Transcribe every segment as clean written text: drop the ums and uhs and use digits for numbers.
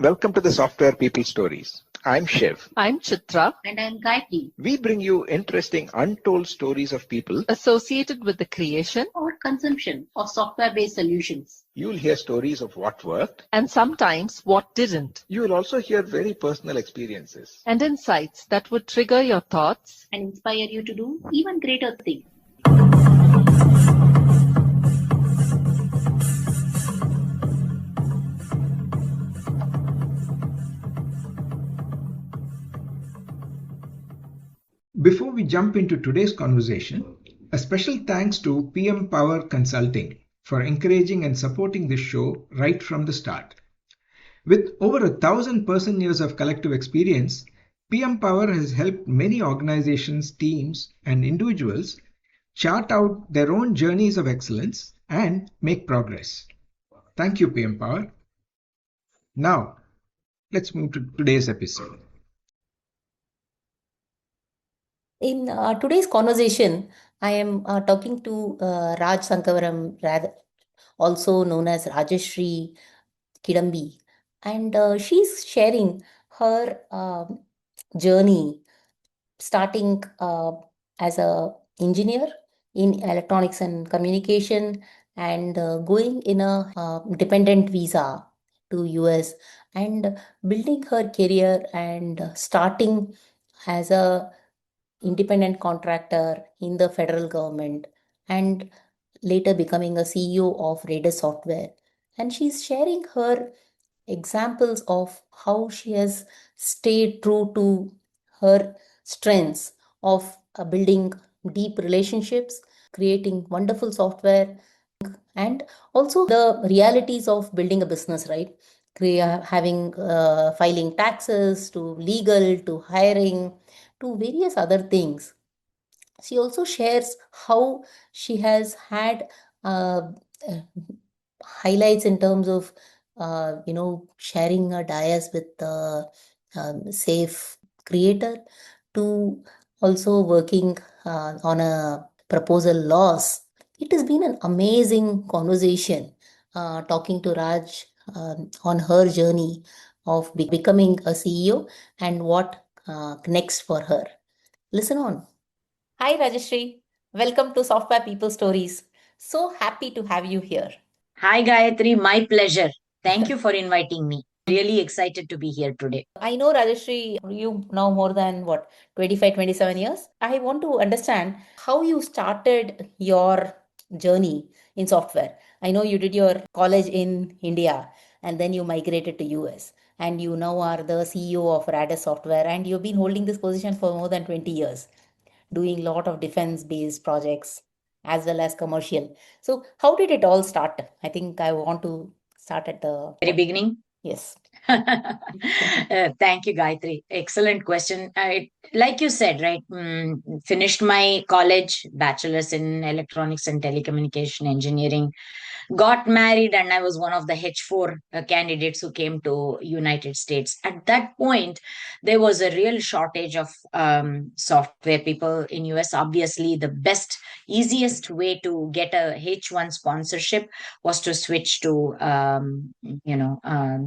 Welcome to the Software People Stories. I'm Shiv. I'm Chitra. And I'm Gayatri. We bring you interesting, untold stories of people associated with the creation or consumption of software-based solutions. You'll hear stories of what worked and sometimes what didn't. You will also hear very personal experiences and insights that would trigger your thoughts and inspire you to do even greater things. Before we jump into today's conversation, a special thanks to PM Power Consulting for encouraging and supporting this show right from the start. With over 1,000 person-years of collective experience, PM Power has helped many organizations, teams, and individuals chart out their own journeys of excellence and make progress. Thank you, PM Power. Now, let's move to today's episode. In today's conversation, I am talking to Raj Sankavaram, also known as Rajshri Kidambi, and she's sharing her journey starting as an engineer in electronics and communication and going in a dependent visa to US and building her career and starting as a independent contractor in the federal government and later becoming a CEO of Radus Software. And she's sharing her examples of how she has stayed true to her strengths of building deep relationships, creating wonderful software, and also the realities of building a business, right? Having filing taxes to legal to hiring to various other things. She also shares how she has had highlights in terms of sharing a dais with the safe creator to also working on a proposal loss. It has been an amazing conversation talking to Raj on her journey of becoming a CEO and what next for her. Listen on. Hi Rajashri, welcome to Software People Stories. So happy to have you here. Hi Gayatri, my pleasure. Thank you for inviting me. Really excited to be here today. I know Rajashri, you know more than 25, 27 years. I want to understand how you started your journey in software. I know you did your college in India and then you migrated to US and you now are the CEO of Radus Software and you've been holding this position for more than 20 years, doing a lot of defense-based projects as well as commercial. So how did it all start? I think I want to start at the very beginning. Yes. Thank you, Gayatri. Excellent question. Like you said, right, finished my college, bachelor's in electronics and telecommunication engineering, got married, and I was one of the H4 candidates who came to United States. At that point, there was a real shortage of software people in US. Obviously, the best, easiest way to get a H1 sponsorship was to switch to,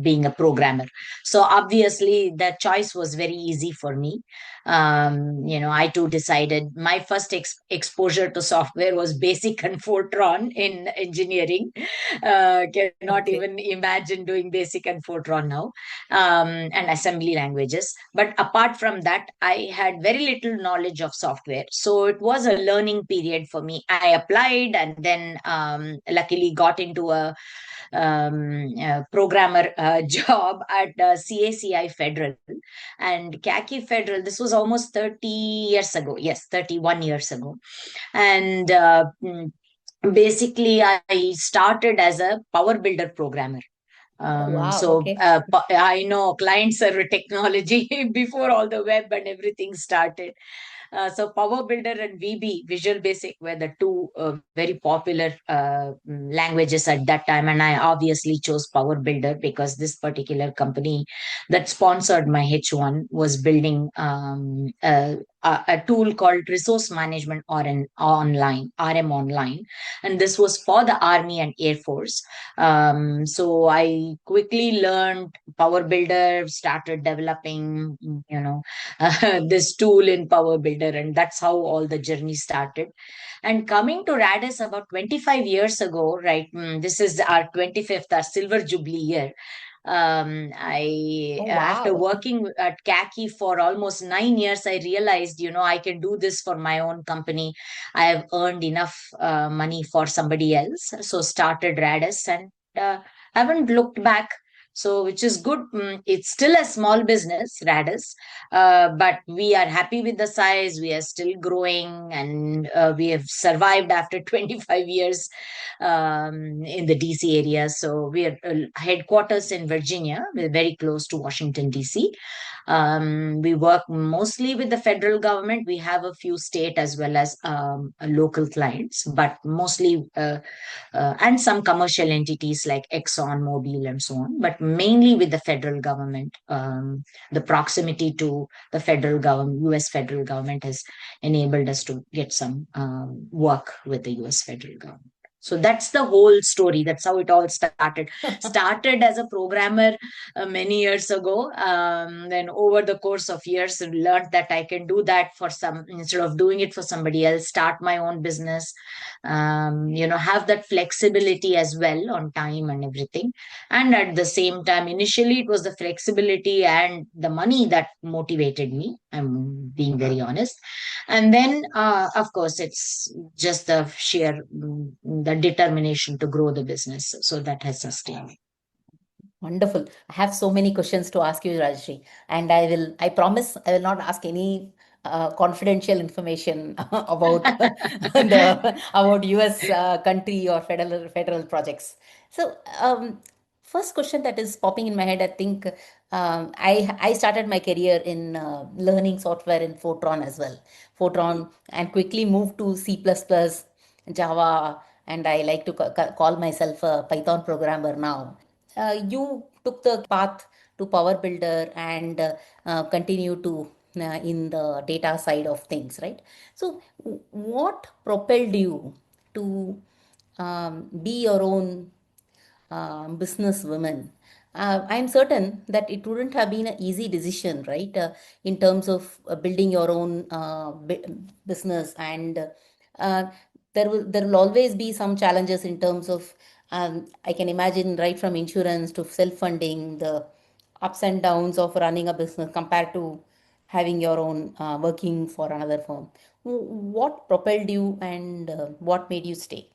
being a programmer. So obviously, that choice was very easy for me. I too decided my first exposure to software was BASIC and Fortran in engineering. Cannot even imagine doing BASIC and Fortran now, and assembly languages. But apart from that, I had very little knowledge of software. So it was a learning period for me. I applied and then luckily got into a programmer job at CACI Federal and CACI Federal. This was almost 30 years ago. Yes, 31 years ago. And basically, I started as a power builder programmer. I know client server technology before all the web and everything started. So Power Builder and VB, Visual Basic, were the two very popular languages at that time. And I obviously chose Power Builder because this particular company that sponsored my H1 was building a tool called Resource Management or an online RM online, and this was for the Army and Air Force. So I quickly learned Power Builder, started developing, this tool in Power Builder, and that's how all the journey started. And coming to Radus about 25 years ago, right? This is our 25th, our silver jubilee year. Oh, After wow. working at CACI for almost 9 years, I realized, I can do this for my own company. I have earned enough money for somebody else. So started Radus and haven't looked back. So, which is good. It's still a small business, Radus, but we are happy with the size. We are still growing, and we have survived after 25 years in the DC area. So we are headquarters in Virginia. We're very close to Washington, DC. We work mostly with the federal government. We have a few state as well as local clients, but mostly and some commercial entities like Exxon Mobil and so on, but mainly with the federal government. The proximity to the federal government, US federal government, has enabled us to get some work with the US federal government. So that's the whole story. That's how it all started. Started as a programmer many years ago. Then over the course of years, learned that I can do that for some, instead of doing it for somebody else, start my own business, have that flexibility as well on time and everything. And at the same time, initially it was the flexibility and the money that motivated me. I'm being very honest. And then, of course, it's just the sheer the determination to grow the business. So that has sustained me. Wonderful. I have so many questions to ask you, Rajshri, and I promise I will not ask any confidential information about about US country or federal projects. So, first question that is popping in my head, I think I started my career in learning software in Fortran as well. Fortran, and quickly moved to C++, Java, and I like to call myself a Python programmer now. You took the path to Power Builder and continue to in the data side of things, right? So, what propelled you to be your own businesswoman? I'm certain that it wouldn't have been an easy decision, right? In terms of building your own business, and uh, there will always be some challenges in terms of I can imagine, right from insurance to self-funding, the ups and downs of running a business compared to having your own working for another firm. What propelled you, and what made you stay?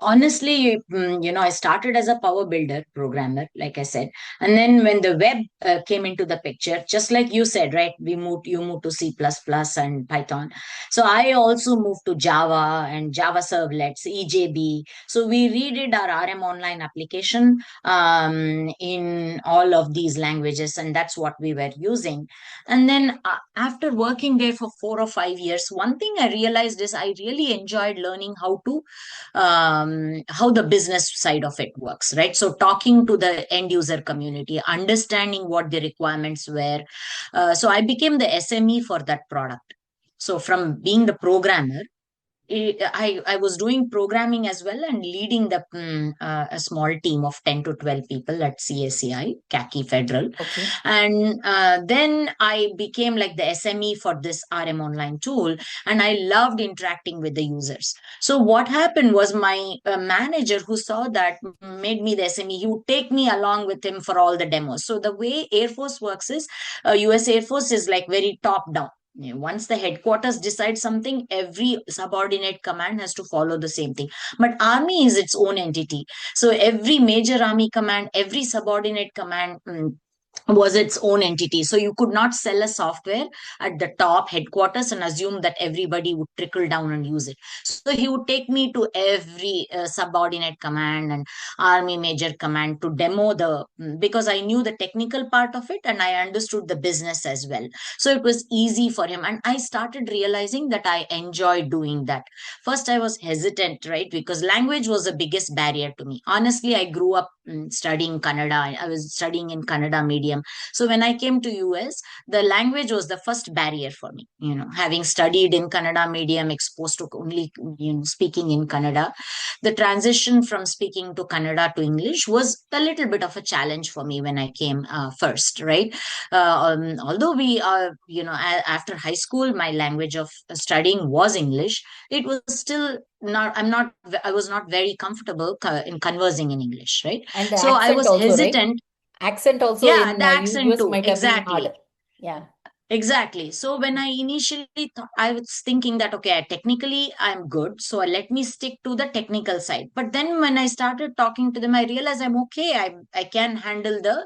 Honestly, I started as a Power Builder programmer, like I said. And then when the web came into the picture, just like you said, right, you moved to C++ and Python. So I also moved to Java and Java servlets, EJB. So we redid our RM online application in all of these languages, and that's what we were using. And then after working there for 4 or 5 years, one thing I realized is I really enjoyed learning how the business side of it works, right? So talking to the end user community, understanding what the requirements were. So I became the SME for that product. So from being the programmer, I was doing programming as well and leading a small team of 10 to 12 people at CACI Federal. Okay. And then I became like the SME for this RM online tool, and I loved interacting with the users. So what happened was my manager, who saw that, made me the SME. He would take me along with him for all the demos. So the way Air Force works is, US Air Force is like very top down. Once the headquarters decides something, every subordinate command has to follow the same thing. But army is its own entity. So every major army command, every subordinate command was its own entity. So you could not sell a software at the top headquarters and assume that everybody would trickle down and use it. So he would take me to every subordinate command and army major command to demo because I knew the technical part of it and I understood the business as well. So it was easy for him. And I started realizing that I enjoyed doing that. First, I was hesitant, right? Because language was the biggest barrier to me. Honestly, I grew up studying Kannada. I was studying in Kannada-medium medium. So when I came to US, the language was the first barrier for me. Having studied in Kannada-medium, exposed to only speaking in Kannada, the transition from speaking to Kannada to English was a little bit of a challenge for me when I came first, right? Although after high school, my language of studying was English, it was still I was not very comfortable in conversing in English, right? And the So I accent was also, right? hesitant. Accent also Yeah, in the accent US too. might have been Exactly. hard. Yeah. Exactly. So when I initially thought, I was thinking that, okay, technically I'm good. So let me stick to the technical side. But then when I started talking to them, I realized I'm okay. I can handle the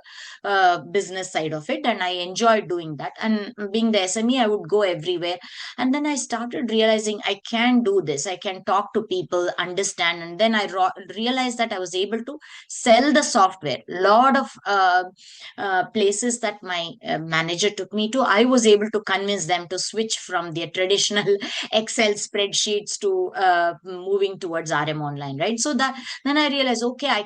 business side of it. And I enjoyed doing that. And being the SME, I would go everywhere. And then I started realizing I can do this. I can talk to people, understand. And then I realized that I was able to sell the software. Lot of places that my manager took me to, I was able to convince them to switch from their traditional Excel spreadsheets to moving towards RM online, right? So that then I realized, okay, I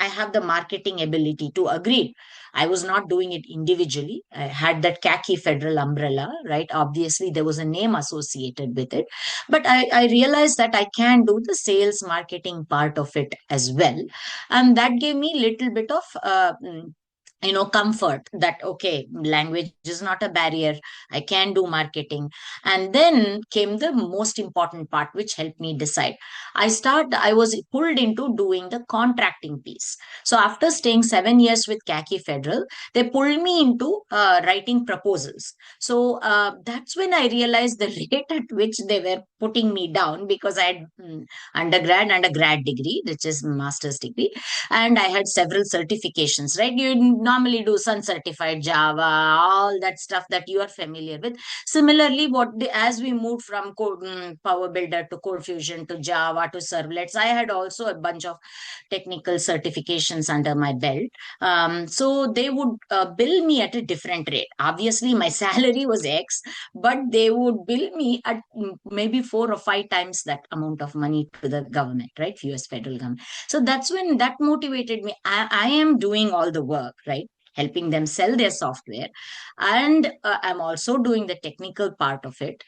have the marketing ability to agree. I was not doing it individually. I had that CACI Federal umbrella, right? Obviously, there was a name associated with it. But I realized that I can do the sales marketing part of it as well. And that gave me a little bit of comfort that, okay, language is not a barrier. I can do marketing. And then came the most important part, which helped me decide. I was pulled into doing the contracting piece. So after staying 7 years with CACI Federal, they pulled me into writing proposals. So that's when I realized the rate at which they were putting me down, because I had undergrad and a grad degree, which is master's degree, and I had several certifications, right? You normally do Sun Certified Java, all that stuff that you are familiar with. Similarly, as we moved from Power Builder to Code Fusion to Java to servlets, I had also a bunch of technical certifications under my belt. So they would bill me at a different rate. Obviously, my salary was X, but they would bill me at maybe 4 or 5 times that amount of money to the government, right? US federal government. So that's when that motivated me. I am doing all the work, right? Helping them sell their software. And I'm also doing the technical part of it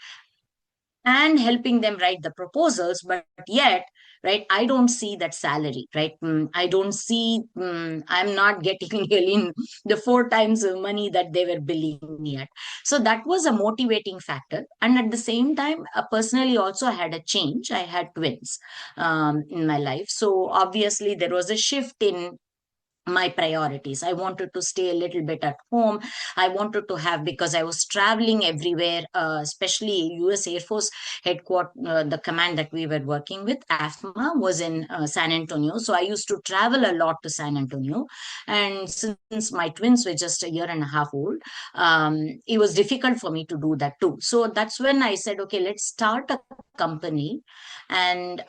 and helping them write the proposals. But yet, right, I don't see that salary, right? I don't see, I'm not getting really the 4 times of money that they were billing me at. So that was a motivating factor. And at the same time, personally also I had a change. I had twins in my life. So obviously there was a shift in my priorities. I wanted to stay a little bit at home. I wanted to have, because I was traveling everywhere, especially US Air Force headquarters, the command that we were working with, AFMA, was in San Antonio. So I used to travel a lot to San Antonio. And since my twins were just a year and a half old, it was difficult for me to do that too. So that's when I said, okay, let's start a company and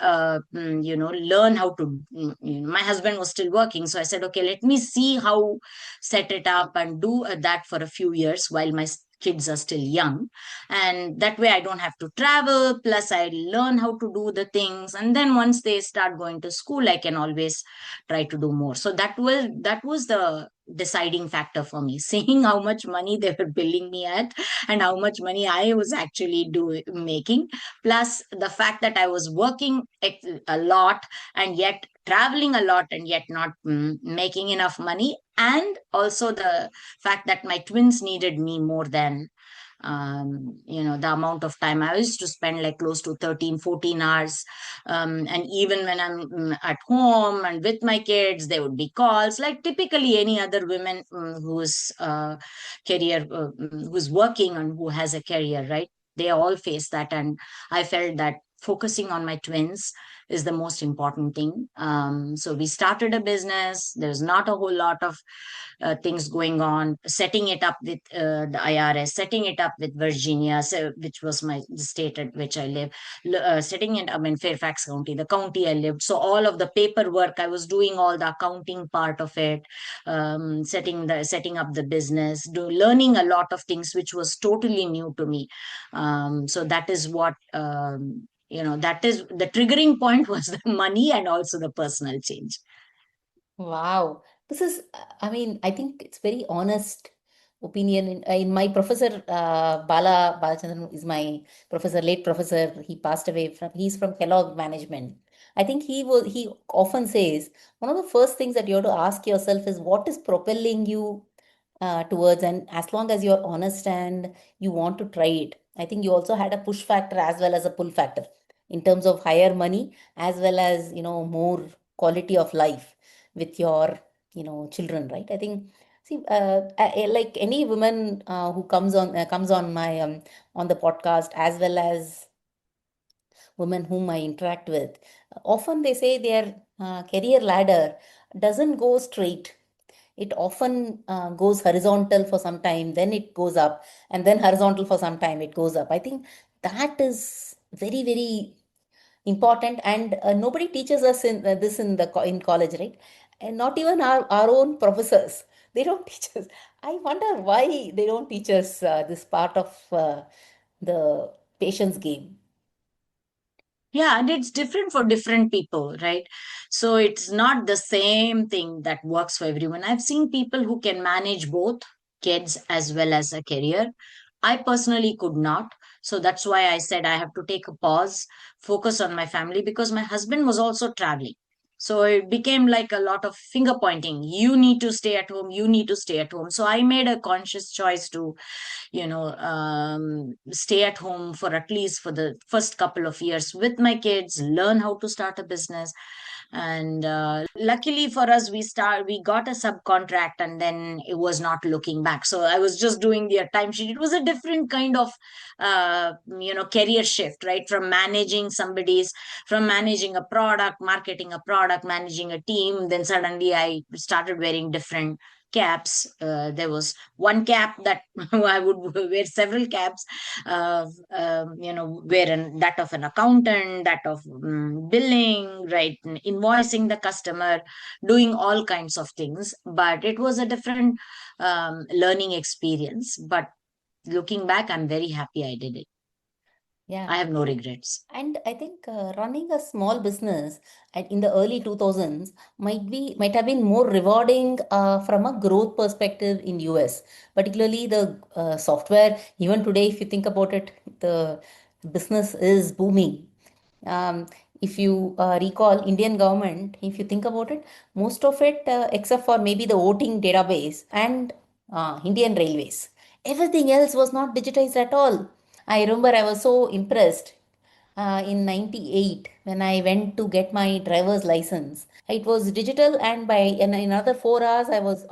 learn how to. My husband was still working, so I said, okay, let me see how set it up and do that for a few years while my kids are still young, and that way I don't have to travel, plus I learn how to do the things, and then once they start going to school, I can always try to do more. So that was the deciding factor for me, seeing how much money they were billing me at and how much money I was actually making, plus the fact that I was working a lot and yet traveling a lot and yet not making enough money, and also the fact that my twins needed me more than the amount of time I used to spend, like close to 13-14 hours. And even when I'm at home and with my kids, there would be calls like typically any other women who's who's working and who has a career, right? They all face that. And I felt that focusing on my twins is the most important thing. So we started a business. There's not a whole lot of things going on, setting it up with the IRS, setting it up with Virginia, which was the state at which I live, setting it up in Fairfax County, the county I lived. So all of the paperwork, I was doing all the accounting part of it, setting up the business, learning a lot of things, which was totally new to me. So that is what, that is the triggering point was the money and also the personal change. Wow. This is, I think it's very honest opinion. In my professor, Balachandran is my professor, late professor. He passed away he's from Kellogg Management. I think he often says one of the first things that you have to ask yourself is what is propelling you towards, and as long as you're honest and you want to try it. I think you also had a push factor as well as a pull factor in terms of higher money as well as, more quality of life with your, children, right? I think, see, like any woman who comes on my on the podcast, as well as women whom I interact with, often they say their career ladder doesn't go straight. It often goes horizontal for some time, then it goes up, and then horizontal for some time, it goes up. I think that is very, very important, and nobody teaches us this in college, right? And not even our own professors. They don't teach us. I wonder why they don't teach us this part of the patience game. Yeah, and it's different for different people, right? So it's not the same thing that works for everyone. I've seen people who can manage both kids as well as a career. I personally could not. So that's why I said I have to take a pause, focus on my family, because my husband was also traveling. So it became like a lot of finger pointing. You need to stay at home. You need to stay at home. So I made a conscious choice to stay at home for at least for the first couple of years with my kids, learn how to start a business. And luckily for us, we got a subcontract, and then it was not looking back. So I was just doing their timesheet. It was a different kind of career shift, right? From managing a product, marketing a product, managing a team. Then suddenly I started wearing different caps. There was one cap that I would wear several caps, that of an accountant, that of billing, right, invoicing the customer, doing all kinds of things. But it was a different learning experience. But looking back, I'm very happy I did it. Yeah. I have no regrets. And I think running a small business in the early 2000s might have been more rewarding from a growth perspective in US, particularly the software. Even today, if you think about it, the business is booming. Um, if you recall, Indian government, if you think about it, most of it, except for maybe the voting database and Indian Railways, everything else was not digitized at all. I remember I was so impressed in 98 when I went to get my driver's license. It was digital, and in another 4 hours I was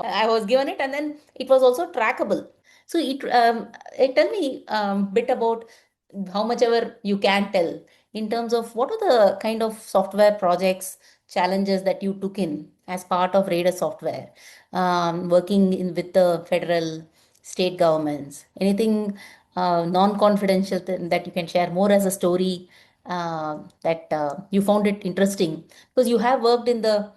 given it, and then it was also trackable. So it tell me bit about how much ever you can tell in terms of what are the kind of software projects, challenges that you took in as part of Radus Software, working with the federal, state governments. Anything non-confidential that you can share more as a story that you found it interesting, because you have worked in the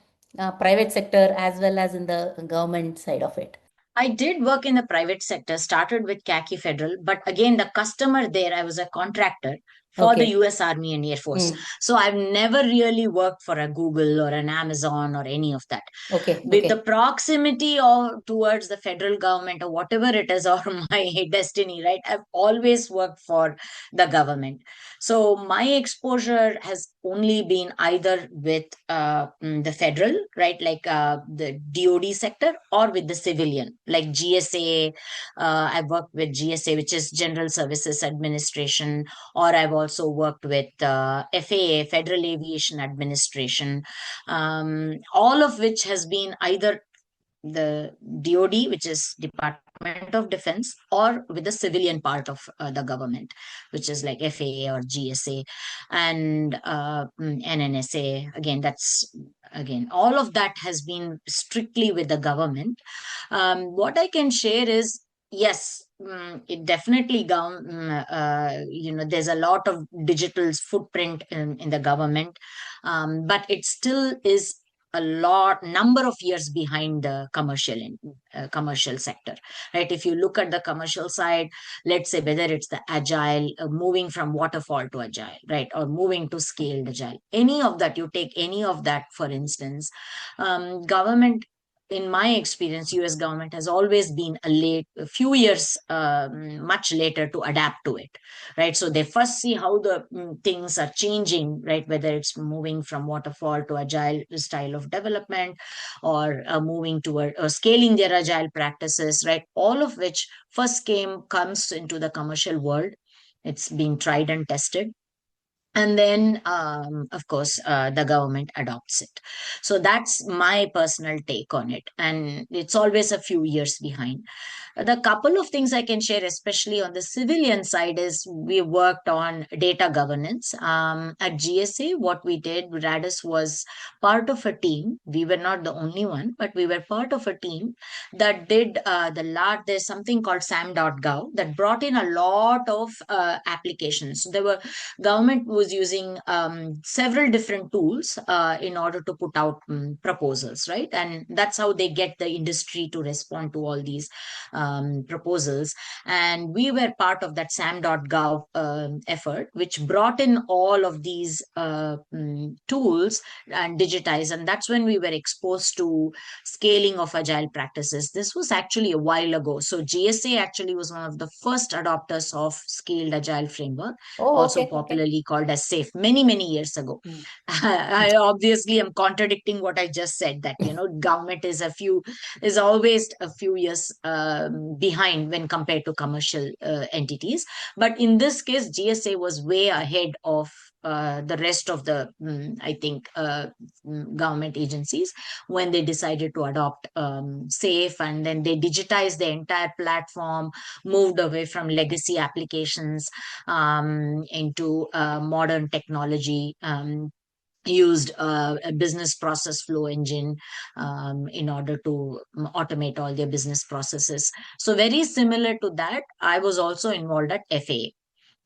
private sector as well as in the government side of it. I did work in the private sector, started with CACI Federal, but again, the customer there, I was a contractor for the Okay. US Army and Air Force. So I've never really worked for a Google or an Amazon or any of that. Okay. With the proximity or towards the federal government or whatever it is, or my destiny, right? I've always worked for the government. So my exposure has only been either with the federal, right, like the DoD sector, or with the civilian, like GSA. I've worked with GSA, which is General Services Administration, or I've also worked with FAA, Federal Aviation Administration, all of which has been either the DoD, which is Department of Defense, or with the civilian part of the government, which is like FAA or GSA and NNSA. Again, all of that has been strictly with the government. What I can share is, yes, it definitely there's a lot of digital footprint in the government, but it still is a number of years behind the commercial sector, right? If you look at the commercial side, let's say whether it's the agile, moving from waterfall to agile, right, or moving to scaled agile, any of that, you take any of that, for instance, government in my experience, US government has always been a few years much later to adapt to it, right? So they first see how the things are changing, right? Whether it's moving from waterfall to agile style of development, or moving toward scaling their agile practices, right? All of which first comes into the commercial world. It's been tried and tested, and then of course the government adopts it. So that's my personal take on it, and it's always a few years behind. The couple of things I can share, especially on the civilian side, is we worked on data governance. At GSA, what we did, Radus was part of a team. We were not the only one, but we were part of a team that did there's something called SAM.gov that brought in a lot of applications. Government was using several different tools in order to put out proposals, right? And that's how they get the industry to respond to all these proposals. And we were part of that SAM.gov effort, which brought in all of these tools and digitized. And that's when we were exposed to scaling of agile practices. This was actually a while ago. So GSA actually was one of the first adopters of scaled agile framework, Oh, also okay. popularly called as SAFe, many years ago. I obviously am contradicting what I just said, that government is always a few years behind when compared to commercial entities. But in this case, GSA was way ahead of the rest of the I think government agencies when they decided to adopt SAFe, and then they digitized the entire platform, moved away from legacy applications into modern technology, used a business process flow engine in order to automate all their business processes. So very similar to that, I was also involved at FA.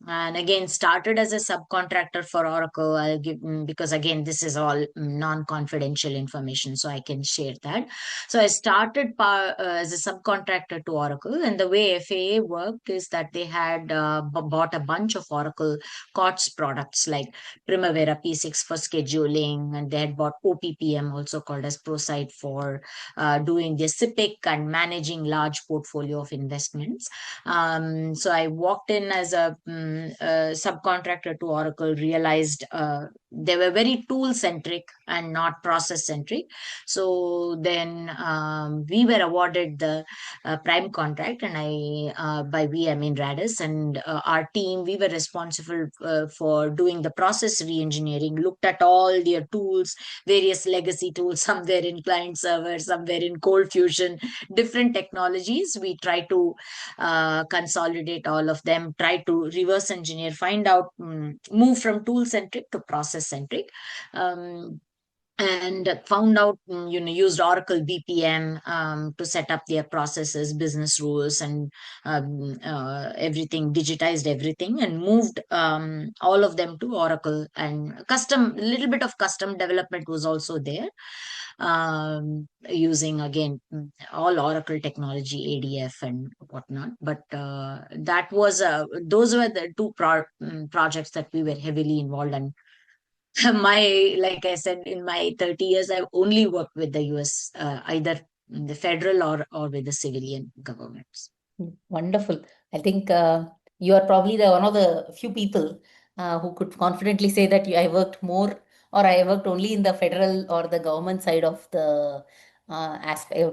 And again, started as a subcontractor for Oracle. I'll give, because again, this is all non-confidential information, so I can share that. So I started as a subcontractor to Oracle, and the way FAA worked is that they had bought a bunch of Oracle COTS products like Primavera P6 for scheduling, and they had bought OPPM, also called as ProSite, for doing the SIPIC and managing large portfolio of investments. So I walked in as a subcontractor to Oracle, realized they were very tool centric and not process centric. So then we were awarded the prime contract, and by we I mean Radus, and our team, we were responsible for doing the process re-engineering, looked at all their tools, various legacy tools, some were in client server, some were in cold fusion, different technologies. We try to consolidate all of them, try to reverse engineer, find out, move from tool centric to process centric. And found out, used Oracle BPM to set up their processes, business rules, and everything, digitized everything, and moved all of them to Oracle. And little bit of custom development was also there, using again all Oracle technology, ADF and whatnot. But those were the two projects that we were heavily involved in. Like I said, in my 30 years, I've only worked with the US, either the federal or with the civilian governments. Wonderful. I think you are probably one of the few people who could confidently say that I worked more, or I worked only in the federal or the government side of the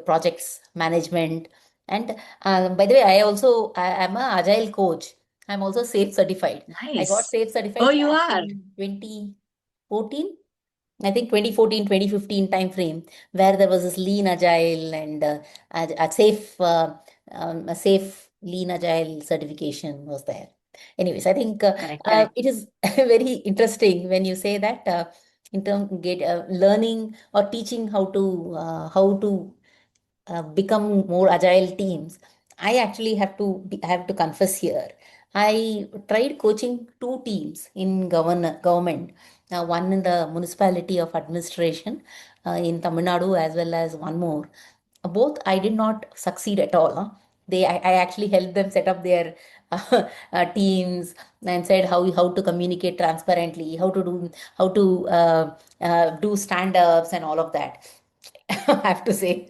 projects management. And by the way, I'm a agile coach. I'm also SAFe certified. Nice. I got SAFe certified Oh, you back are? in 2014. I think 2014, 2015 time frame, where there was this lean agile and a safe lean agile certification was there. Anyways, I think Correct. it is very interesting when you say that in terms learning or teaching how to become more agile teams. I actually have to confess here. I tried coaching two teams in government, one in the municipality of administration in Tamil Nadu, as well as one more. Both I did not succeed at all. I actually helped them set up their teams and said how to communicate transparently, how to do stand ups and all of that. I have to say.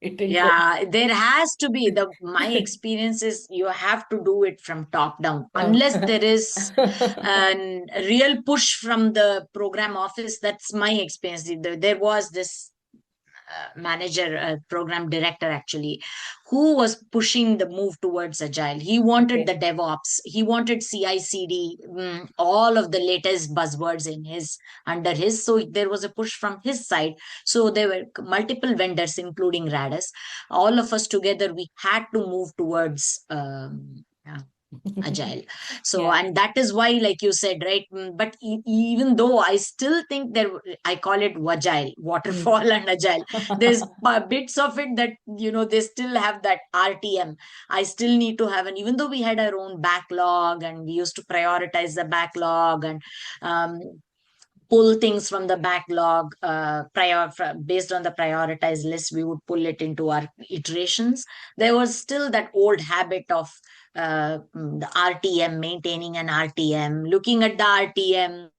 It didn't go. Yeah, there has to be my experience is you have to do it from top down. Oh. Unless there is a real push from the program office, that's my experience. There was this manager, program director actually, who was pushing the move towards agile. He wanted the Okay. DevOps, he wanted CI/CD, all of the latest buzzwords in his under his. So there was a push from his side. So there were multiple vendors, including Radus. All of us together, we had to move towards agile. So, Yeah. and that is why, like you said, right, but even though I still think there, I call it agile, waterfall and agile, there's bits of it that, they still have that RTM. I still need to have, and even though we had our own backlog and we used to prioritize the backlog and um, pull things from the backlog, based on the prioritized list, we would pull it into our iterations. There was still that old habit of the RTM, maintaining an RTM, looking at the RTM,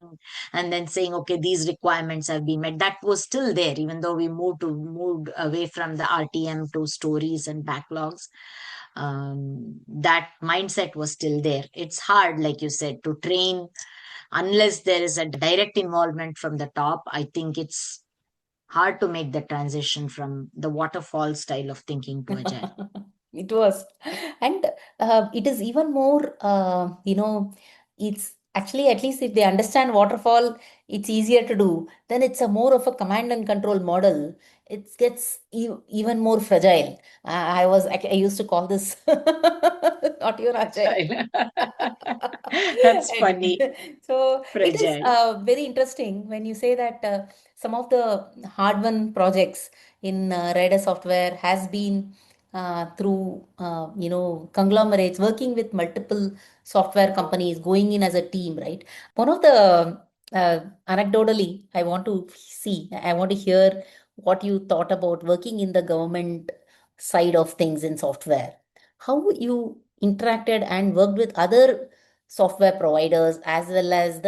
and then saying, okay, these requirements have been met. That was still there, even though we moved away from the RTM to stories and backlogs. That mindset was still there. It's hard, like you said, to train unless there is a direct involvement from the top. I think it's hard to make the transition from the waterfall style of thinking to agile. It was. And it is even more, it's actually, at least if they understand waterfall, it's easier to do. Then it's a more of a command and control model. It gets even more fragile. I used to call this not your agile. That's funny. So it is Fragile. very interesting when you say that some of the hard-won projects in Radus Software has been through conglomerates working with multiple software companies going in as a team, right? One of the anecdotally, I want to hear what you thought about working in the government side of things in software. How you interacted and worked with other software providers as well as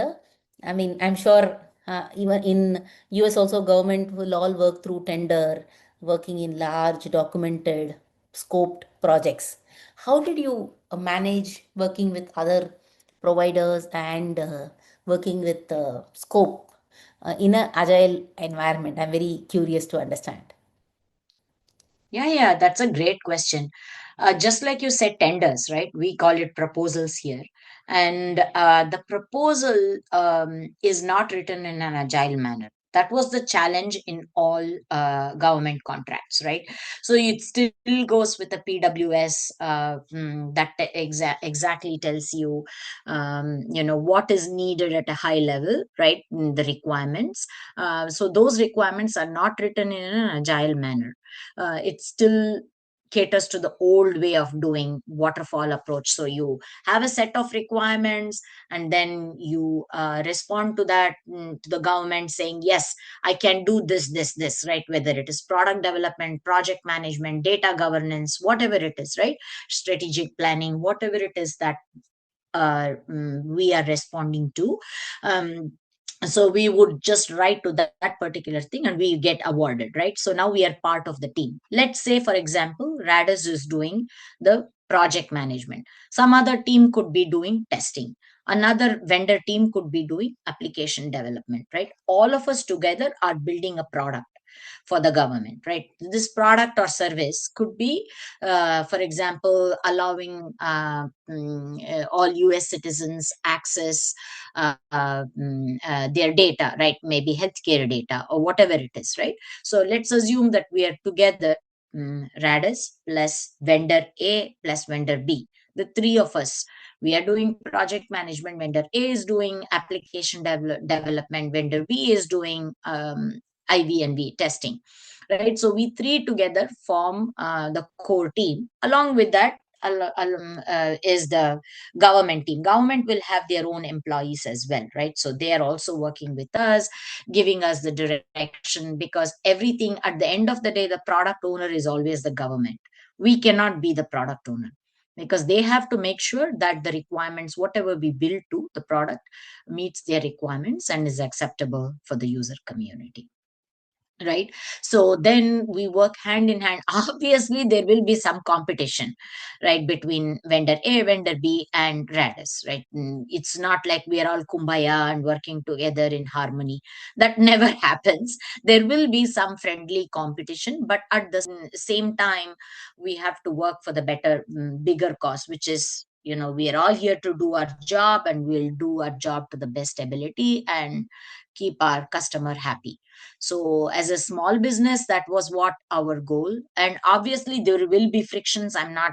I mean, I'm sure even in US also government will all work through tender, working in large documented scoped projects. How did you manage working with other providers and working with scope in an agile environment? I'm very curious to understand. Yeah, that's a great question. Just like you said, tenders, right? We call it proposals here. And the proposal is not written in an agile manner. That was the challenge in all government contracts, right? So it still goes with the PWS that exactly tells you, what is needed at a high level, right? The requirements. So those requirements are not written in an agile manner. It still caters to the old way of doing waterfall approach. So you have a set of requirements, and then you respond to that, to the government, saying, yes, I can do this, right? Whether it is product development, project management, data governance, whatever it is, right? Strategic planning, whatever it is that we are responding to. So we would just write to that particular thing and we get awarded, right? So now we are part of the team. Let's say, for example, Radus is doing the project management. Some other team could be doing testing. Another vendor team could be doing application development, right? All of us together are building a product for the government, right? This product or service could be, for example, allowing all US citizens access their data, right? Maybe healthcare data or whatever it is, right? So let's assume that we are together, Radus plus vendor A plus vendor B. The three of us, we are doing project management. Vendor A is doing application development. Vendor B is doing IVNV testing, right? So we three together form the core team. Along with that is the government team. Government will have their own employees as well, right? So they are also working with us, giving us the direction, because everything at the end of the day, the product owner is always the government. We cannot be the product owner, because they have to make sure that the requirements, whatever we build to the product, meets their requirements and is acceptable for the user community. right? So then we work hand in hand. Obviously there will be some competition, right, between vendor A, vendor B, and Radus, right? It's not like we are all kumbaya and working together in harmony. That never happens. There will be some friendly competition, but at the same time we have to work for the better, bigger cause, which is, we are all here to do our job, and we'll do our job to the best ability and keep our customer happy. So as a small business, that was what our goal. And obviously there will be frictions. I'm not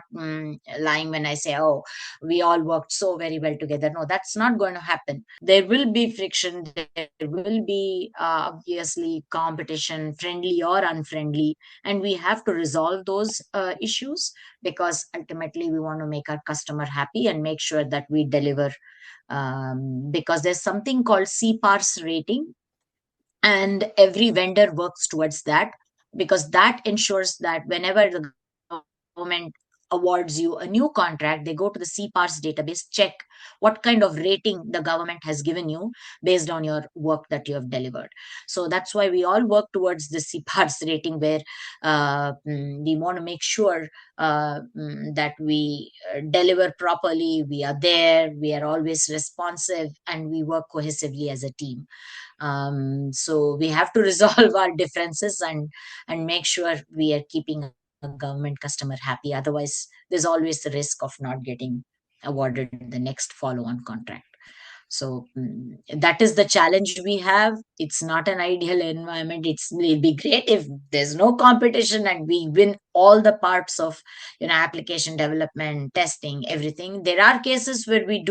lying when I say, oh, we all worked so very well together. No, that's not going to happen. There will be friction. There will be obviously competition, friendly or unfriendly, and we have to resolve those issues, because ultimately we want to make our customer happy and make sure that we deliver, because there's something called CPARS rating, and every vendor works towards that, because that ensures that whenever the government awards you a new contract, they go to the CPARS database, check what kind of rating the government has given you based on your work that you have delivered. So that's why we all work towards the CPARS rating, where we want to make sure that we deliver properly, we are there, we are always responsive, and we work cohesively as a team. So we have to resolve our differences and make sure we are keeping a government customer happy. Otherwise there's always the risk of not getting awarded the next follow-on contract. So that is the challenge we have. It's not an ideal environment. It'll be great if there's no competition and we win all the parts of, application development, testing, everything. There are cases where we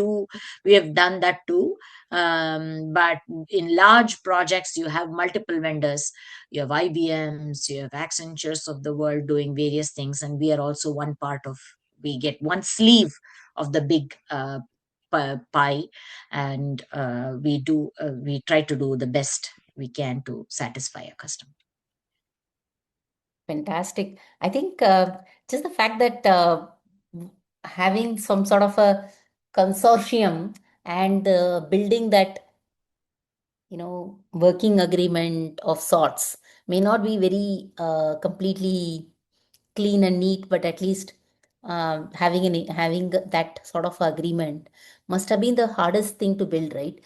have done that too. But in large projects, you have multiple vendors. You have IBMs, you have Accentures of the world doing various things, and we are also one part of. We get one sleeve of the big pie, and we try to do the best we can to satisfy a customer. Fantastic. I think just the fact that having some sort of a consortium and building that, working agreement of sorts may not be very completely clean and neat, but at least having that sort of agreement must have been the hardest thing to build, right?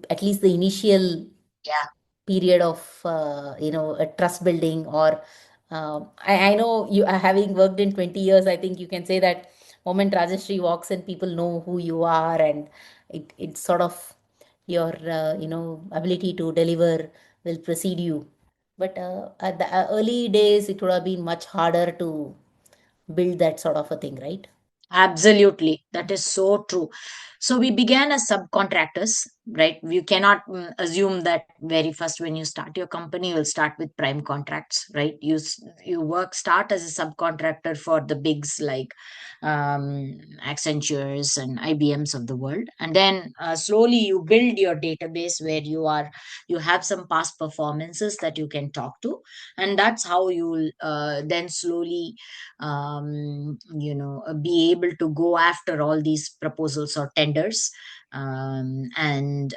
At least the initial Yeah. period of a trust building, or I know you are having worked in 20 years. I think you can say that moment Rajashri walks in, people know who you are, and it's sort of your ability to deliver will precede you. But at the early days, it would have been much harder to build that sort of a thing, right? Absolutely. That is so true. So we began as subcontractors, right? You cannot assume that very first when you start your company, you'll start with prime contracts, right? You start as a subcontractor for the bigs like Accentures and IBMs of the world. And then slowly you build your database where you have some past performances that you can talk to. And that's how you'll then slowly be able to go after all these proposals or tenders, and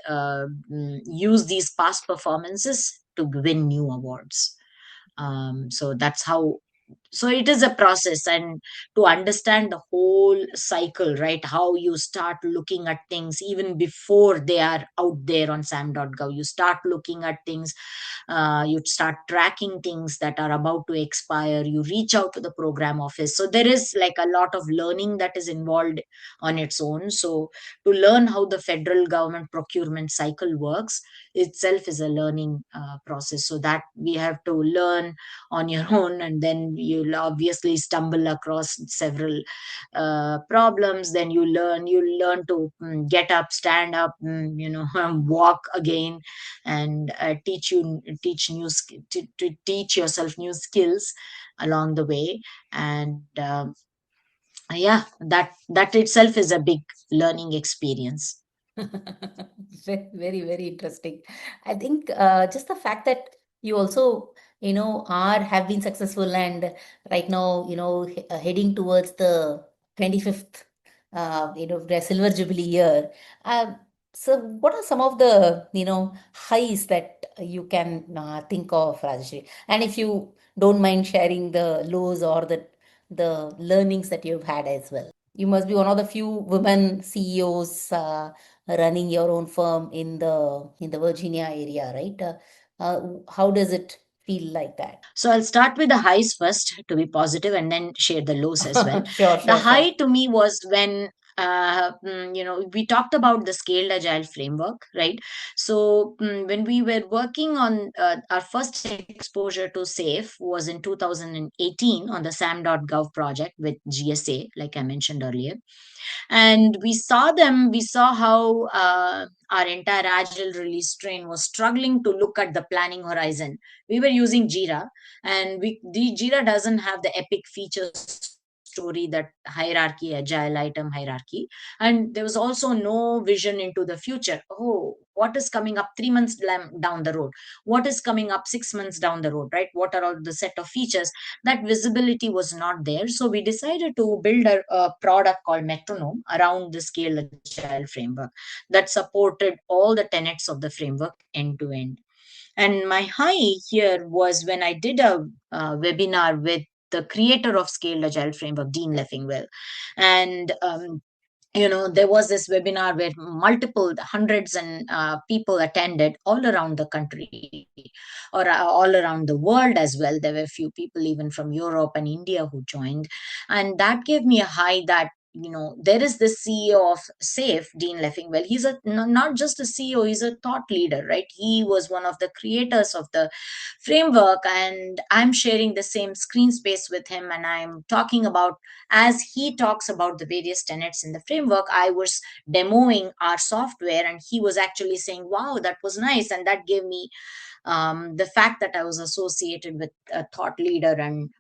use these past performances to win new awards. So that's how. So it is a process, and to understand the whole cycle, right, how you start looking at things even before they are out there on sam.gov. You start looking at things, you start tracking things that are about to expire. You reach out to the program office. So there is like a lot of learning that is involved on its own. So to learn how the federal government procurement cycle works itself is a learning process. So that we have to learn on your own, and then you'll obviously stumble across several problems. Then you learn to get up, stand up, walk again, and teach yourself new skills along the way. And yeah, that itself is a big learning experience. Very, very interesting. I think just the fact that you also, have been successful, and right now, heading towards the 25th, the silver jubilee year. Uh, So, what are some of the highs that you can think of, Rajshri? And if you don't mind sharing the lows or the learnings that you've had as well. You must be one of the few women CEOs running your own firm in the Virginia area, right? How does it feel like that? So I'll start with the highs first to be positive and then share the lows as well. Sure, The sure, sure. high to me was when we talked about the scaled agile framework, right? So when we were working on our first exposure to SAFE was in 2018 on the SAM.gov project with GSA, like I mentioned earlier. And we saw how our entire agile release train was struggling to look at the planning horizon. We were using Jira, and the Jira doesn't have the epic features story, that hierarchy, agile item hierarchy. And there was also no vision into the future. Oh, what is coming up 3 months down the road? What is coming up 6 months down the road, right? What are all the set of features? That visibility was not there. So we decided to build a product called Metronome around the scale agile framework that supported all the tenets of the framework end to end. And my high here was when I did a webinar with the creator of Scaled Agile Framework, Dean Leffingwell. And there was this webinar where multiple hundreds and people attended all around the country, or all around the world as well. There were a few people even from Europe and India who joined, and that gave me a high that there is the CEO of SAFE, Dean Leffingwell. He's not just a CEO, he's a thought leader, right? He was one of the creators of the framework, and I'm sharing the same screen space with him, and I'm talking about, as he talks about the various tenets in the framework, I was demoing our software, and he was actually saying, wow, that was nice. And that gave me the fact that I was associated with a thought leader, and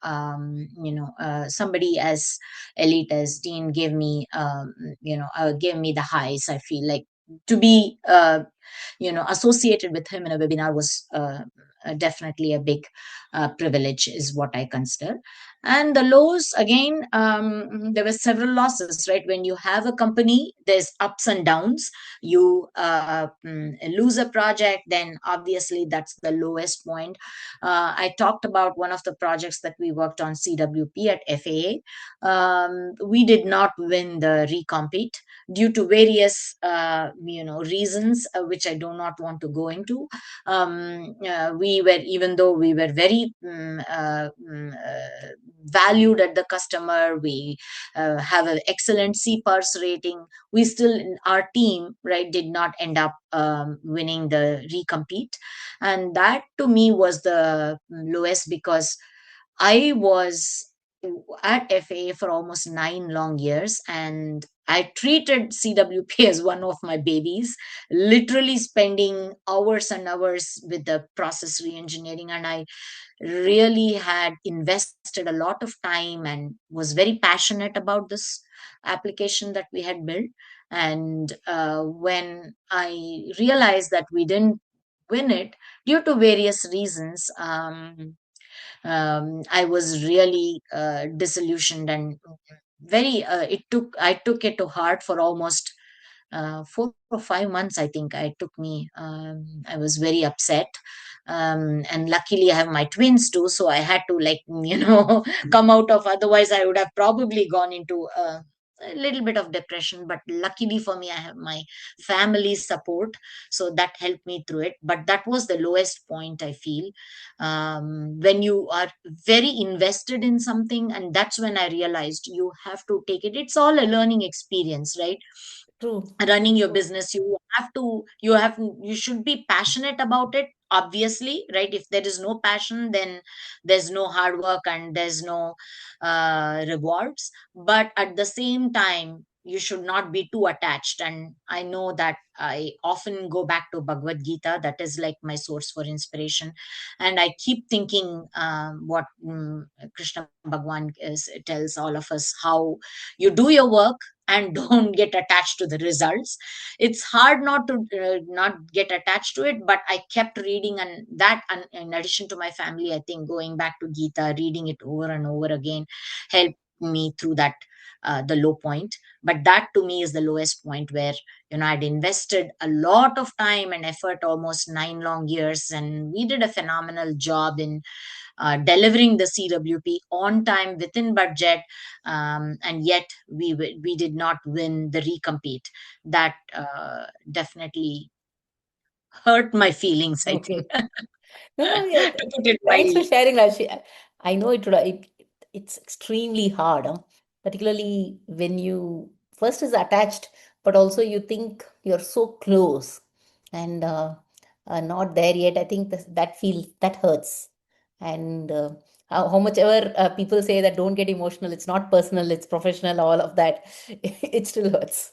somebody as elite as Dean gave me the highs. I feel like to be associated with him in a webinar was definitely a big privilege, is what I consider. And the lows, again, there were several losses, right? When you have a company, there's ups and downs. You lose a project, then obviously that's the lowest point. I talked about one of the projects that we worked on, CWP at FAA. We did not win the recompete due to various reasons, which I do not want to go into. Even though we were very valued at the customer, we have an excellent CPARS rating, we still, our team, right, did not end up winning the recompete. And that to me was the lowest, because I was at FA for almost 9 long years, and I treated CWP as one of my babies, literally spending hours and hours with the process reengineering. And I really had invested a lot of time and was very passionate about this application that we had built. And when I realized that we didn't win it due to various reasons, I was really disillusioned, and very I took it to heart for almost 4 or 5 months. I think I took me I was very upset. And luckily I have my twins too, so I had to, like, come out of, otherwise I would have probably gone into a little bit of depression. But luckily for me, I have my family's support, so that helped me through it. But that was the lowest point, I feel, when you are very invested in something. And that's when I realized you have to take it, it's all a learning experience, right? True. Running your business, you should be passionate about it, obviously, right? If there is no passion, then there's no hard work and there's no rewards. But at the same time, you should not be too attached. And I know that I often go back to Bhagavad Gita, that is like my source for inspiration. And I keep thinking what Krishna Bhagwan tells all of us, how you do your work and don't get attached to the results. It's hard not to not get attached to it, but I kept reading, and that, and in addition to my family, I think going back to Gita, reading it over and over again, helped me through that, the low point. But that to me is the lowest point, where I'd invested a lot of time and effort, almost 9 long years, and we did a phenomenal job in delivering the CWP on time, within budget, and yet we did not win the recompete. That definitely hurt my feelings, I think, Okay. No, no, yeah. to put it Thanks for mildly. sharing, Rajshri. I know it's extremely hard, huh? Particularly when you first is attached, but also you think you're so close and not there yet. I think that hurts. And how much ever people say that don't get emotional, it's not personal, it's professional, all of that, it still hurts.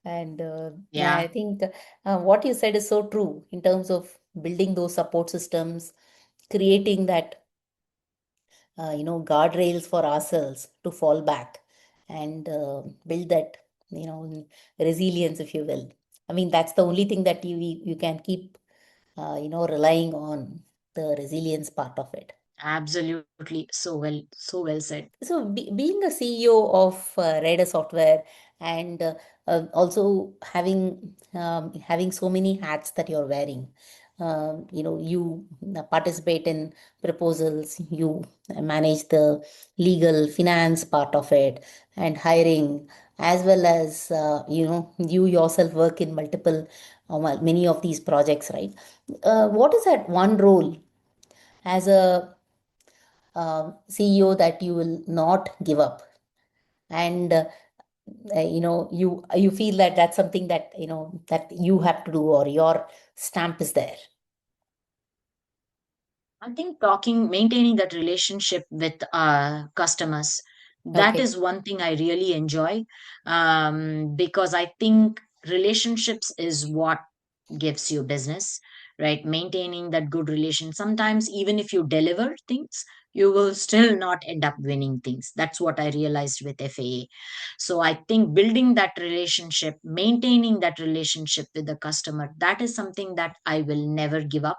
And Yeah, I think what you said is so true in terms of building those support systems, creating that guardrails for ourselves to fall back and build that resilience, if you will. I mean, that's the only thing that you can keep relying on, the resilience part of it. absolutely. So well said. So, being a CEO of Radus Software, and also having so many hats that you're wearing, you participate in proposals, you manage the legal finance part of it, and hiring, as well as you yourself work in many of these projects, right? What is that one role as a CEO that you will not give up, and you feel that that's something that that you have to do, or your stamp is there? I think maintaining that relationship with customers, that Okay. is one thing I really enjoy, because I think relationships is what gives you business, right? Maintaining that good relation. Sometimes, even if you deliver things, you will still not end up winning things. That's what I realized with FAA. So I think building that relationship, maintaining that relationship with the customer, that is something that I will never give up,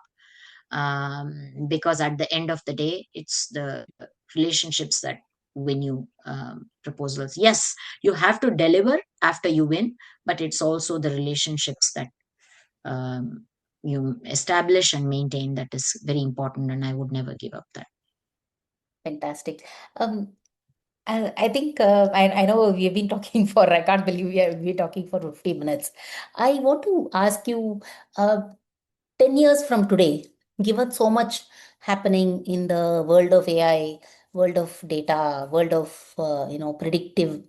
because at the end of the day, it's the relationships that win you proposals. Yes, you have to deliver after you win, but it's also the relationships that you establish and maintain that is very important, and I would never give up that. Fantastic. I think I know we've been talking for, I can't believe we've been talking for 50 minutes. I want to ask you, uh, 10 years from today, given so much happening in the world of AI, world of data, world of predictive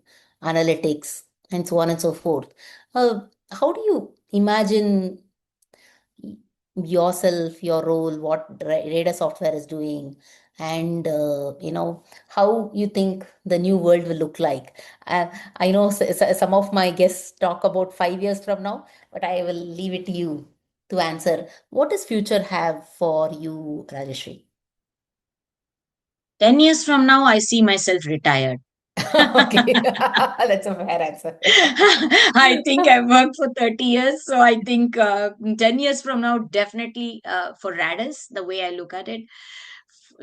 analytics, and so on and so forth, how do you imagine yourself, your role, what Radar Software is doing, and how you think the new world will look like? I know some of my guests talk about 5 years from now, but I will leave it to you to answer. What does future have for you, Rajashri? 10 years from now, I see myself retired. Okay, that's a fair answer. I think I've worked for 30 years. So I think 10 years from now, definitely for Radis, the way I look at it,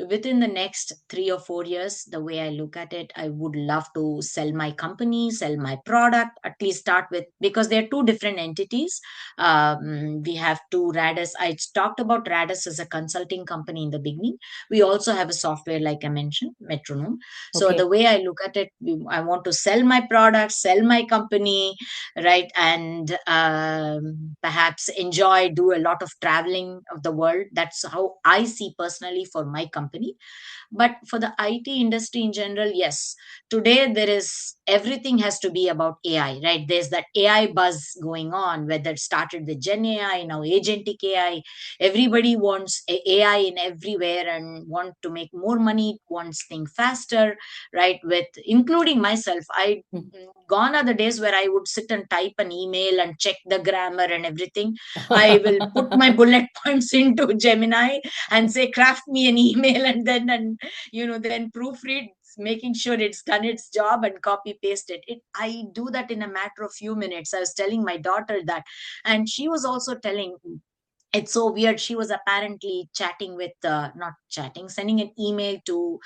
within the next 3 or 4 years, the way I look at it, I would love to sell my company, sell my product, at least start with, because they're two different entities. We have two Radis. I talked about Radis as a consulting company in the beginning. We also have a software, like I mentioned, Metronome. So the Okay. way I look at it, I want to sell my product, sell my company, right? And perhaps enjoy, do a lot of traveling of the world. That's how I see personally for my company. But for the IT industry in general, yes, today there is, everything has to be about AI, right? There's that AI buzz going on, whether it started with Gen AI, now Agentic AI. Everybody wants AI in everywhere and want to make more money, wants things faster, right? With including myself, Hmm. gone are the days where I would sit and type an email and check the grammar and everything. I will put my bullet points into Gemini and say, craft me an email, and then proofread, making sure it's done its job, and copy paste it. I do that in a matter of few minutes. I was telling my daughter that, and she was also telling, it's so weird. She was apparently chatting with, not chatting, sending an email to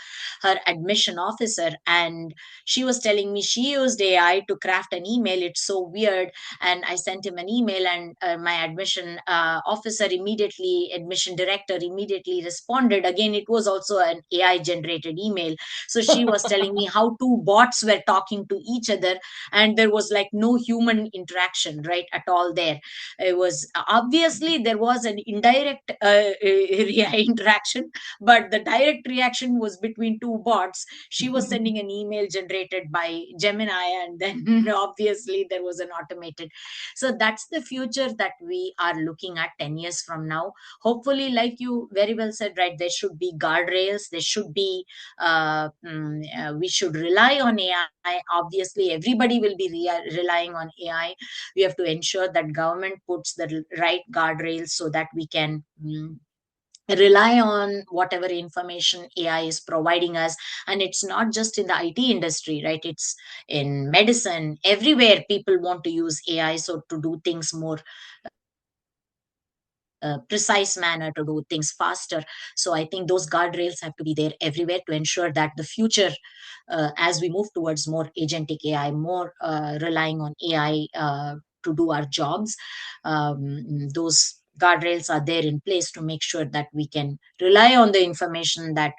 her admission officer, and she was telling me she used AI to craft an email. It's so weird. And I sent him an email, and my admission officer immediately, admission director immediately responded. Again, it was also an AI generated email. So she was telling me how two bots were talking to each other, and there was like no human interaction, right, at all there. It was obviously there was an indirect interaction, but the direct reaction was between two bots. She was sending an email generated by Gemini, and then obviously there was an automated. So that's the future that we are looking at 10 years from now. Hopefully, like you very well said, right, there should be guardrails, there should be we should rely on AI. Obviously everybody will be relying on AI. We have to ensure that government puts the right guardrails so that we can rely on whatever information AI is providing us. And it's not just in the IT industry, right? It's in medicine, everywhere people want to use AI, so to do things more precise manner, to do things faster. So I think those guardrails have to be there everywhere to ensure that the future, as we move towards more agentic AI, more relying on AI to do our jobs, those guardrails are there in place to make sure that we can rely on the information that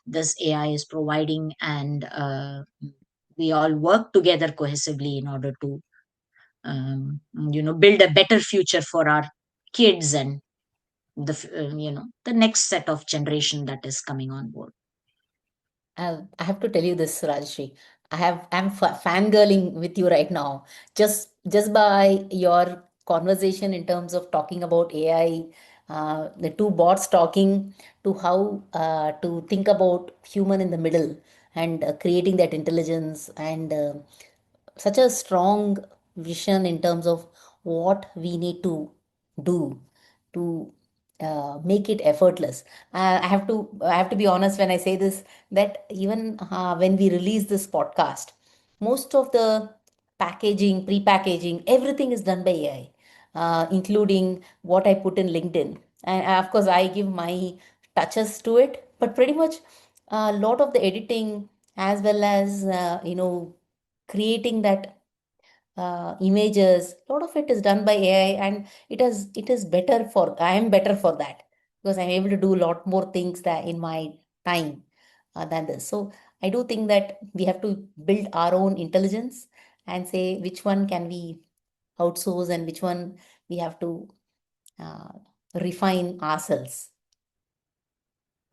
this AI is providing, and we all work together cohesively in order to build a better future for our kids and the next set of generation that is coming on board. I have to tell you this, Rajshri. I'm fangirling with you right now. Just by your conversation in terms of talking about AI, the two bots talking, to how to think about human in the middle, and creating that intelligence, and such a strong vision in terms of what we need to do to make it effortless. I have to be honest when I say this, that even when we release this podcast, most of the packaging, pre-packaging, everything is done by AI, including what I put in LinkedIn. And of course, I give my touches to it, but pretty much a lot of the editing, as well as creating that images, a lot of it is done by AI, and it is better for, I am better for that, because I'm able to do a lot more things that in my time than this. So I do think that we have to build our own intelligence and say which one can we outsource and which one we have to uh, refine ourselves.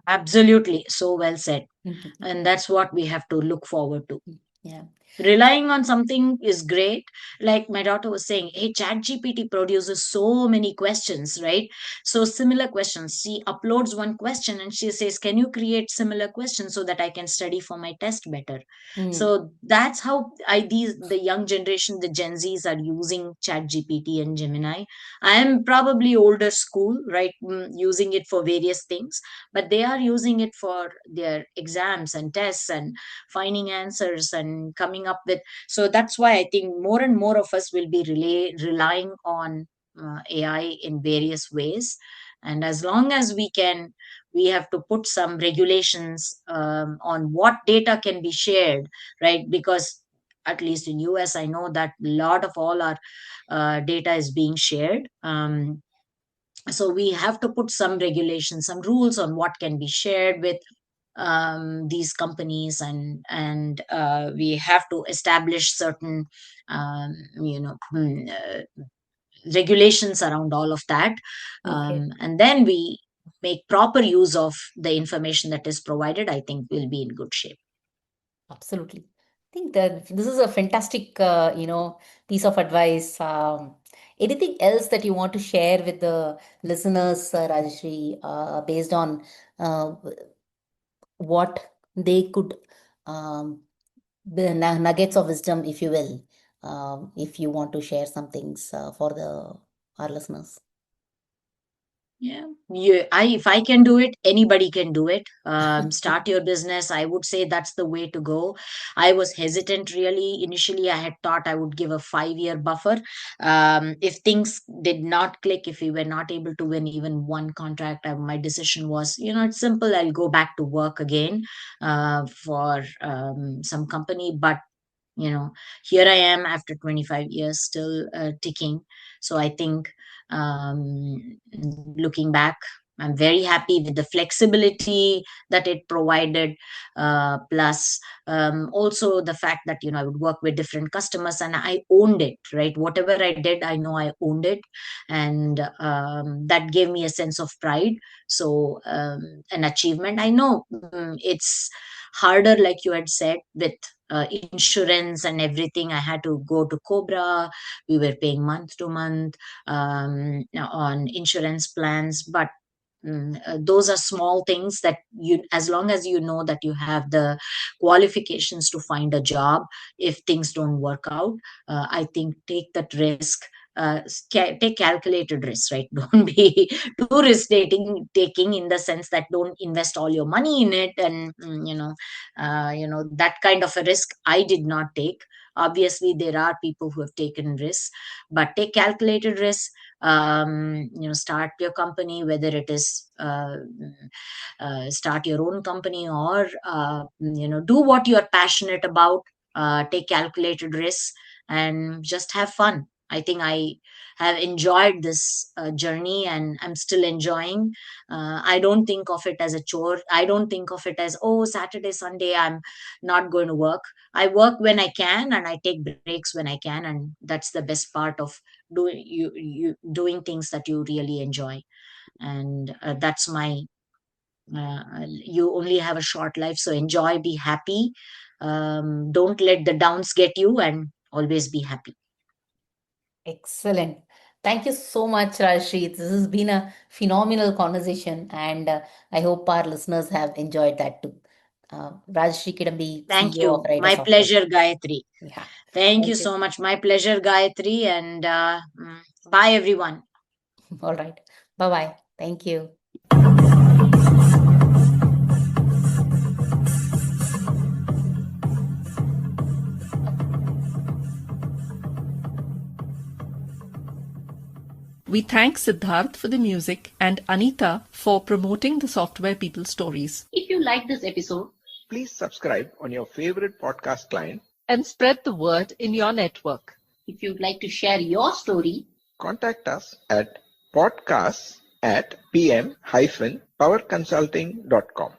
Absolutely, so well said. Mhm. And that's what we have to look forward to. Yeah. Relying on something is great. Like my daughter was saying, hey, ChatGPT produces so many questions, right? So similar questions, she uploads one question and she says, can you create similar questions so that I can study for my test better? Mm. So that's how the young generation, the Gen Zs, are using ChatGPT and Gemini. I am probably older school, right, using it for various things, but they are using it for their exams and tests and finding answers and coming up with. So that's why I think more and more of us will be relying on AI in various ways. And as long as we have to put some regulations on what data can be shared, right? Because at least in US, I know that a lot of all our data is being shared. So we have to put some regulations, some rules on what can be shared with these companies, and we have to establish certain um, you know mm, uh, regulations around all of that, Okay. and then we make proper use of the information that is provided. I think we'll be in good shape. Absolutely. I think that this is a fantastic, piece of advice. Anything else that you want to share with the listeners, Rajashri, based on uh, what they could, um, the nuggets of wisdom, if you will, if you want to share some things for our listeners? Yeah, if I can do it, anybody can do it. Start your business. I would say that's the way to go. I was hesitant really. Initially, I had thought I would give a 5-year buffer. If things did not click, if we were not able to win even one contract, my decision was, it's simple. I'll go back to work again for some company. But here I am after 25 years still ticking. So I think, looking back, I'm very happy with the flexibility that it provided, plus also the fact that I would work with different customers and I owned it, right? Whatever I did, I know I owned it, and that gave me a sense of pride. So an achievement. I know it's harder, like you had said, with insurance and everything. I had to go to Cobra. We were paying month to month on insurance plans, but those are small things that as long as you know that you have the qualifications to find a job, if things don't work out, I think take that risk. Take calculated risks, right? Don't be too risk taking in the sense that don't invest all your money in it, and that kind of a risk I did not take. Obviously there are people who have taken risks, but take calculated risks. Start your company, whether it is start your own company or do what you're passionate about. Take calculated risks and just have fun. I think I have enjoyed this journey, and I'm still enjoying. I don't think of it as a chore. I don't think of it as, oh, Saturday, Sunday, I'm not going to work. I work when I can, and I take breaks when I can, and that's the best part of doing things that you really enjoy. And that's my you only have a short life, so enjoy, be happy. Don't let the downs get you, and always be happy. Excellent. Thank you so much, Rajshri. This has been a phenomenal conversation, and I hope our listeners have enjoyed that too. Rajshri Kidambi, Thank CEO of you. Radus My Software. pleasure, Gayatri. Yeah. Thank you Thank you. so much. My pleasure, Gayatri. And bye, everyone. All right. Bye bye. Thank you. We thank Siddharth for the music and Anita for promoting the Software People Stories. If you like this episode, Please subscribe on your favorite podcast client. And spread the word in your network. if you'd like to share your story, Contact us at podcasts@pm-powerconsulting.com.